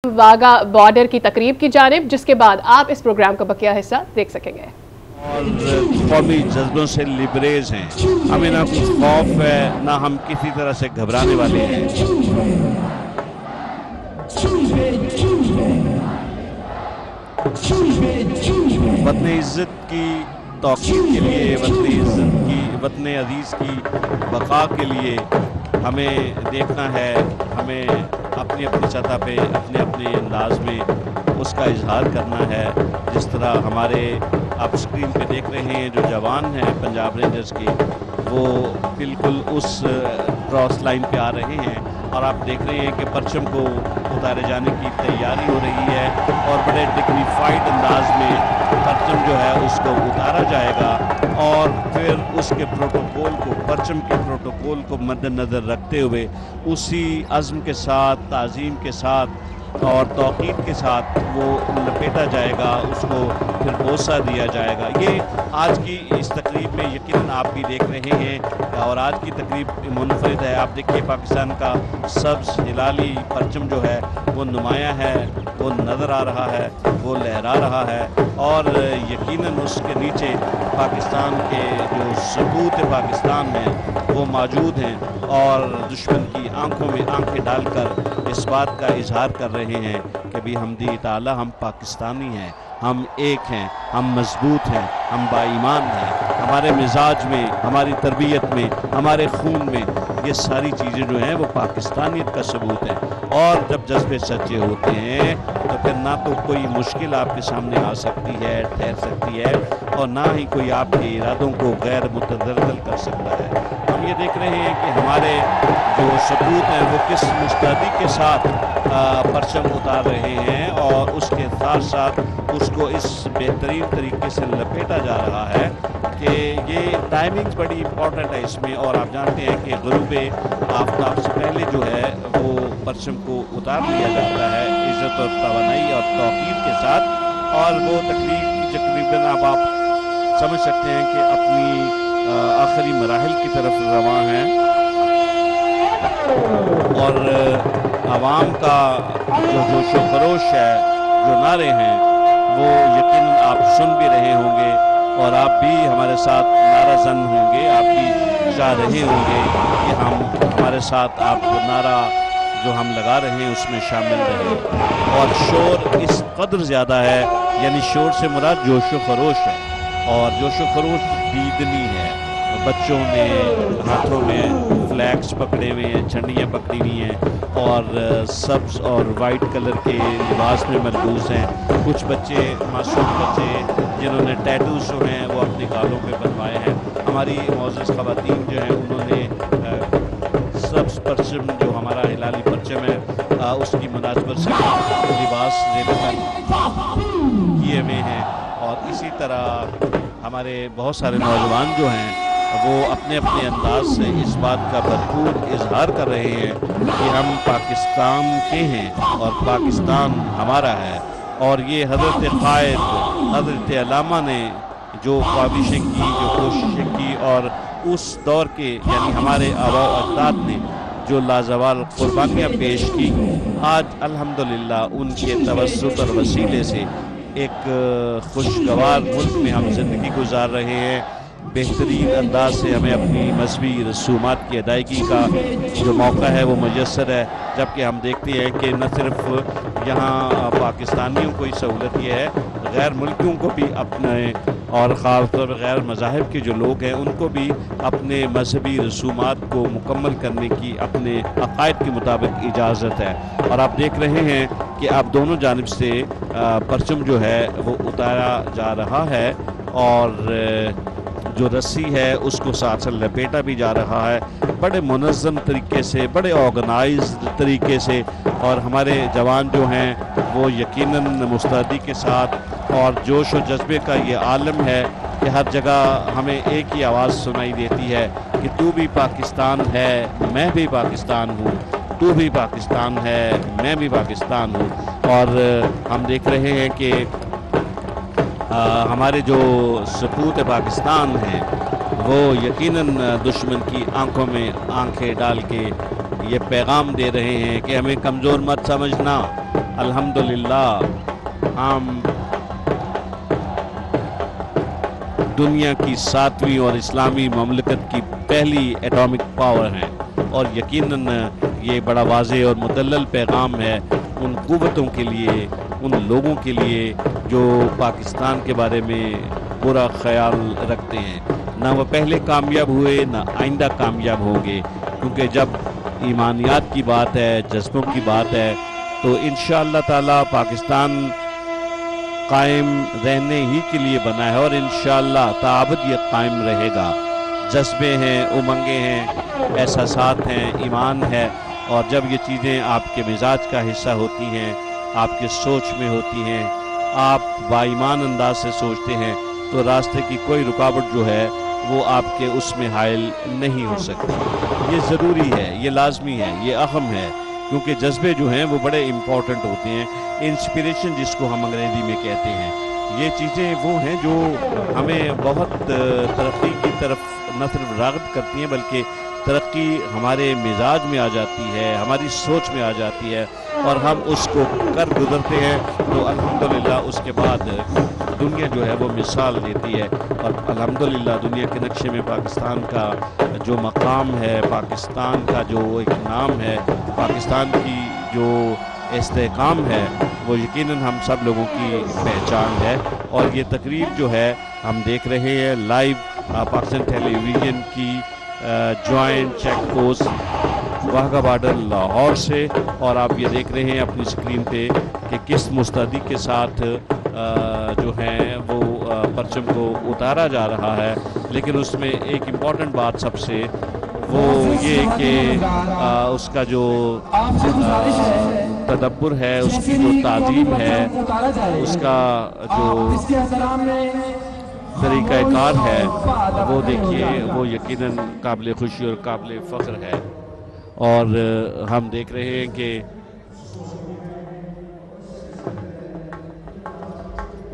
Wagah border की तकरीब की जानिब, जिसके बाद आप इस प्रोग्राम का बकिया हिस्सा देख सकेंगे। और कौमी जज्बों से लिबरेज हैं, हमें ना कुछ खौफ है, ना हम किसी तरह से घबराने वाले हैं। वतन इज़्ज़त की तौक़ीद के लिए, वतन इज़्ज़त की, वतन अज़ीज़ की बका के लिए हमें देखना है, हमें अपनी अपनी सतह पे अपने अपने अंदाज में उसका इजहार करना है। जिस तरह हमारे आप स्क्रीन पे देख रहे हैं जो जवान हैं पंजाब रेंजर्स के, वो बिल्कुल उस क्रॉस लाइन पे आ रहे हैं और आप देख रहे हैं कि परचम को उतारे जाने की तैयारी हो रही है और बड़े डिग्निफाइड अंदाज में परचम जो है उसको उतारा जाएगा और फिर उसके प्रोटोकॉल को, परचम के प्रोटोकॉल को मद्देनज़र रखते हुए उसी अज़्म के साथ, ताज़ीम के साथ और तौक़ीद के साथ वो लपेटा जाएगा, उसको फिर बोसा दिया जाएगा। ये आज की इस तकरीब में यकीनन आप भी देख रहे हैं और आज की तकरीब मुनफरिद है। आप देखिए पाकिस्तान का सब्ज़ हिलाली परचम जो है वो नुमाया है, वो नज़र आ रहा है, वो लहरा रहा है और यकीनन उसके नीचे पाकिस्तान के जो सबूत पाकिस्तान हैं वो मौजूद हैं और दुश्मन की आंखों में आंखें डालकर इस बात का इजहार कर रहे हैं कि भी हमदी ताला हम पाकिस्तानी हैं, हम एक हैं, हम मजबूत हैं, हम बाईमान हैं। हमारे मिजाज में, हमारी तरबियत में, हमारे खून में ये सारी चीज़ें जो हैं वो पाकिस्तानियत का सबूत है। और जब जज्बे सच्चे होते हैं तो फिर ना तो कोई मुश्किल आपके सामने आ सकती है, ठहर सकती है और ना ही कोई आपके इरादों को गैर मुतदर्दल कर सकता है। हम ये देख रहे हैं कि हमारे जो सबूत हैं वो किस मुस्तैदी के साथ परचम उतार रहे हैं और उसके साथ साथ उसको इस बेहतरीन तरीके से लपेटा जा रहा है कि ये टाइमिंग बड़ी इंपॉर्टेंट है इसमें। और आप जानते हैं कि ग़ुरूब आफ्ताब से पहले जो है वो परचम को उतार लिया जाता है इज़्ज़त और तवानाई और तौक़ीद के साथ और वो तकरीबन अब आप समझ सकते हैं कि अपनी आखिरी मराहिल की तरफ रवां हैं और आवाम का जो जोश व खरोश है, जो नारे हैं वो यकीनन आप सुन भी रहे होंगे और आप भी हमारे साथ नारा ज़न होंगे, आप भी चाह रहे होंगे कि हम हमारे साथ आप नारा जो हम लगा रहे हैं उसमें शामिल रहें। और शोर इस कदर ज़्यादा है, यानी शोर से मुराद जोश व खरोश है और जोश व खरोश दीदनी है। बच्चों ने हाथों में फ्लैग्स पकड़े हुए हैं, झंडियाँ पकड़ी हुई हैं और सब्ज़ और वाइट कलर के लिबास में मलबूस हैं। कुछ बच्चे, मासूम बच्चे जिन्होंने टैटूज़ जो हैं वो अपने गालों पे बनवाए हैं। हमारी मोअज़्ज़ज़ ख़वातीन जो हैं उन्होंने सब्ज़ परचम जो हमारा हिलाली परचम है उसकी मुनासबत से लिबास किए हुए हैं और इसी तरह हमारे बहुत सारे नौजवान जो हैं वो अपने अपने अंदाज से इस बात का भरपूर इजहार कर रहे हैं कि हम पाकिस्तान के हैं और पाकिस्तान हमारा है। और ये हज़रत क़ायद हज़रत अल्लामा ने जो ख्वाहिशें की, जो कोशिशें की और उस दौर के यानी हमारे आबा व अजदाद ने जो लाजवाल कुर्बानियाँ पेश की, आज अल्हम्दुलिल्लाह उनके तवस्सुत और वसीले से एक खुशगवार मुल्क में हम ज़िंदगी गुजार रहे हैं। बेहतरीन अंदाज से हमें अपनी मजहबी रसूमात की अदायगी का जो मौका है वो मुयस्सर है, जबकि हम देखते हैं कि न सिर्फ यहाँ पाकिस्तानियों को ही सहूलत ये है, गैर मुल्कियों को भी अपने और ख़ास तौर पर गैर मज़ाहिब के जो लोग हैं उनको भी अपने मजहबी रसूमात को मुकम्मल करने की अपने अक़ायद के मुताबिक इजाज़त है। और आप देख रहे हैं कि अब दोनों जानिब से परचम जो है वो उतारा जा रहा है और जो रस्सी है उसको साथ साथ लपेटा भी जा रहा है बड़े मुनज़्ज़म तरीके से, बड़े ऑर्गेनाइज्ड तरीके से। और हमारे जवान जो हैं वो यकीनन मुस्तैदी के साथ और जोश व जज्बे का ये आलम है कि हर जगह हमें एक ही आवाज़ सुनाई देती है कि तू भी पाकिस्तान है, मैं भी पाकिस्तान हूँ, तू भी पाकिस्तान है, मैं भी पाकिस्तान हूँ। और हम देख रहे हैं कि हमारे जो सपूत पाकिस्तान हैं वो यकीनन दुश्मन की आंखों में आंखें डाल के ये पैगाम दे रहे हैं कि हमें कमज़ोर मत समझना, अल्हम्दुलिल्लाह हम दुनिया की 7वीं और इस्लामी ममलकत की पहली एटॉमिक पावर हैं, और यकीनन ये बड़ा वाज़ेह और मुदल्लल पैगाम है उन क़ुव्वतों के लिए, उन लोगों के लिए जो पाकिस्तान के बारे में बुरा ख्याल रखते हैं। ना वो पहले कामयाब हुए, ना आइंदा कामयाब होंगे, क्योंकि जब ईमानियात की बात है, जज्बों की बात है, तो इंशाअल्लाह ताला पाकिस्तान कायम रहने ही के लिए बना है और इंशाअल्लाह ताबद ये कायम रहेगा। जज्बे हैं, उमंगें हैं, एहसासात हैं, ईमान है, और जब ये चीज़ें आपके मिजाज का हिस्सा होती हैं, आपके सोच में होती हैं, आप बाईमान अंदाज से सोचते हैं, तो रास्ते की कोई रुकावट जो है वो आपके उसमें हाइल नहीं हो सकती। ये ज़रूरी है, ये लाजमी है, ये अहम है, क्योंकि जज्बे जो हैं वो बड़े इम्पॉर्टेंट होते हैं। इंस्पिरेशन जिसको हम अंग्रेज़ी में कहते हैं, ये चीज़ें वो हैं जो हमें बहुत तरक्की की तरफ न सिर्फ राग़िब करती हैं, बल्कि तरक्की हमारे मिजाज में आ जाती है, हमारी सोच में आ जाती है, और हम उसको कर गुजरते हैं, तो अल्हम्दुलिल्लाह उसके बाद दुनिया जो है वो मिसाल देती है। और अल्हम्दुलिल्लाह दुनिया के नक्शे में पाकिस्तान का जो मकाम है, पाकिस्तान का जो एक नाम है, पाकिस्तान की जो इस्तेहकाम है, वो यकीनन हम सब लोगों की पहचान है। और ये तकरीब जो है हम देख रहे हैं लाइव पाकिस्तान टेलीविज़न की joint check post Wagah border Lahore से, और आप ये देख रहे हैं अपनी स्क्रीन पे कि किस मुस्तैदी के साथ जो है वो परचम को उतारा जा रहा है। लेकिन उसमें एक इम्पॉर्टेंट बात सबसे वो ये कि उसका जो तदब्बुर है, उसकी जो ताज़ीम है, उसका जो तरीक़ाकार है, वो देखिए वो यकीनन काबिल खुशी और काबिल फ़ख्र है। और हम देख रहे हैं कि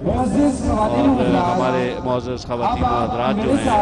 और हमारे मुअज़्ज़ज़ ख़वातीन व हज़रात जो हैं,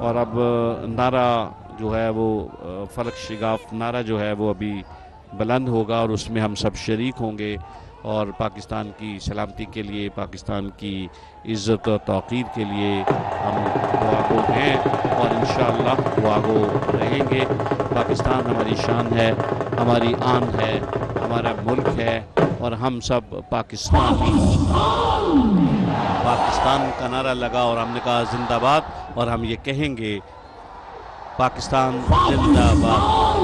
और अब नारा जो है वो फलक शिगाफ नारा जो है वो अभी बुलंद होगा, और उसमें हम सब शरीक होंगे, और पाकिस्तान की सलामती के लिए, पाकिस्तान की इज़्ज़त और तौक़ीर के लिए हम दुआगो हैं, और इंशाअल्लाह दुआगो रहेंगे। पाकिस्तान हमारी शान है, हमारी आन है, हमारा मुल्क है, और हम सब पाकिस्तानी। पाकिस्तान का नारा लगा और हमने कहा जिंदाबाद, और हम ये कहेंगे पाकिस्तान जिंदाबाद,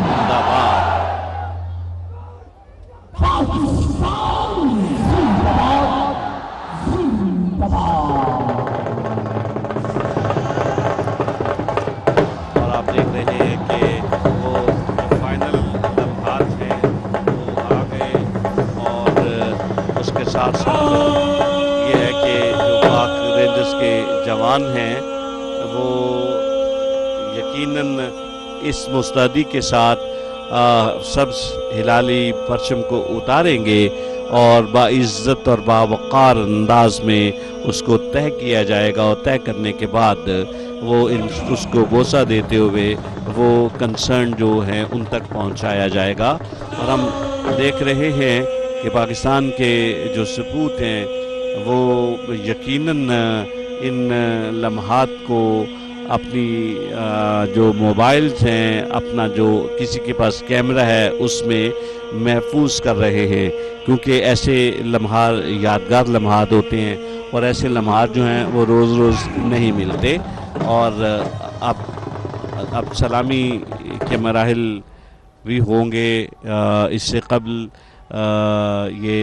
जिंदाबाद। और आप देख रहे हैं कि वो फाइनल लम्हात हैं वो आ गए, और उसके साथ साथ ये है कि जो पाक रेंजर्स के जवान हैं वो यकीनन इस मुस्तैदी के साथ सब्ज़ हिलाली परचम को उतारेंगे, और बाइज़्ज़त और बावक़ार अंदाज में उसको तय किया जाएगा, और तय करने के बाद वो उसको बोसा देते हुए वो कंसर्न जो हैं उन तक पहुंचाया जाएगा। और हम देख रहे हैं कि पाकिस्तान के जो सपूत हैं वो यकीनन इन लम्हात को अपनी जो मोबाइल्स हैं, अपना जो किसी के पास कैमरा है उसमें महफूज कर रहे हैं, क्योंकि ऐसे लम्हात यादगार लम्हात होते हैं, और ऐसे लम्हात जो हैं वो रोज़ रोज़ नहीं मिलते। और अब सलामी के मराहिल भी होंगे। इससे कबल ये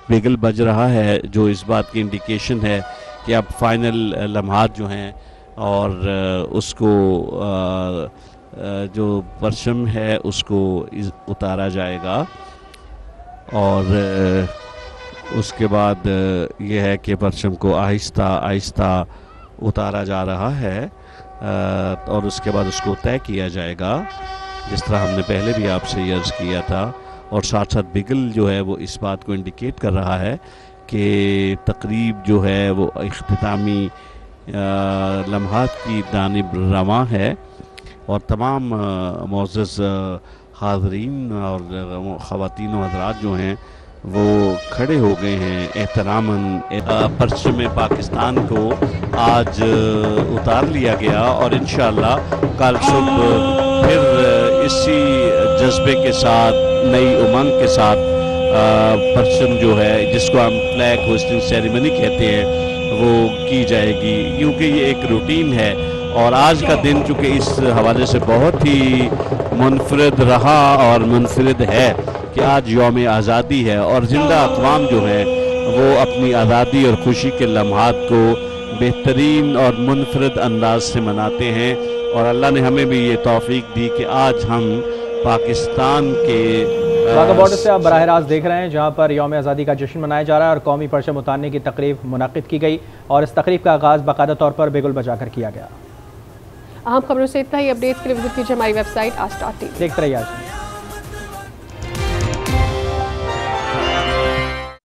बिगल बज रहा है, जो इस बात की इंडिकेशन है कि अब फाइनल लम्हात जो हैं, और उसको जो परचम है उसको उतारा जाएगा। और उसके बाद ये है कि परचम को आहिस्ता आहिस्ता उतारा जा रहा है, और उसके बाद उसको तय किया जाएगा, जिस तरह हमने पहले भी आपसे ये अर्ज़ किया था। और साथ साथ बिगल जो है वो इस बात को इंडिकेट कर रहा है कि तकरीब जो है वो इख्तितामी लम्हात की जानिब रवां है। اور تمام معزز حاضرین اور خواتین و حضرات جو ہیں وہ کھڑے ہو گئے ہیں احتراماً. پرچم پاکستان کو آج اتار لیا گیا اور انشاءاللہ کل صبح پھر اسی جذبے کے ساتھ نئی امنگ کے ساتھ پرچم جو ہے جس کو ہم فلیگ ہوسٹنگ سیریمنی کہتے ہیں وہ کی جائے گی، کیونکہ یہ ایک روٹین ہے. اور آج کا دن چونکہ اس حوالے سے بہت ہی منفرد رہا اور منفرد ہے کہ آج یوم آزادی ہے اور زندہ اقوام جو ہیں وہ اپنی آزادی اور خوشی کے لمحات کو بہترین اور منفرد انداز سے مناتے ہیں. اور اللہ نے ہمیں بھی یہ توفیق دی کہ آج ہم پاکستان کے واگا بارڈر سے آپ براہ راست دیکھ رہے ہیں جہاں پر یوم آزادی کا جشن منایا جا رہا ہے اور قومی پرچم اتارنے کی تقریب منعقد کی گئی اور اس تقریب کا آغاز باقاعدہ طور پر بیگل بجا کر کیا گیا. اہم خبروں سے اتنا ہی. اپڈیٹس کے لیے وزٹ کیجیے ہماری ویب سائٹ aaj.tv. دیکھتے رہیے آج.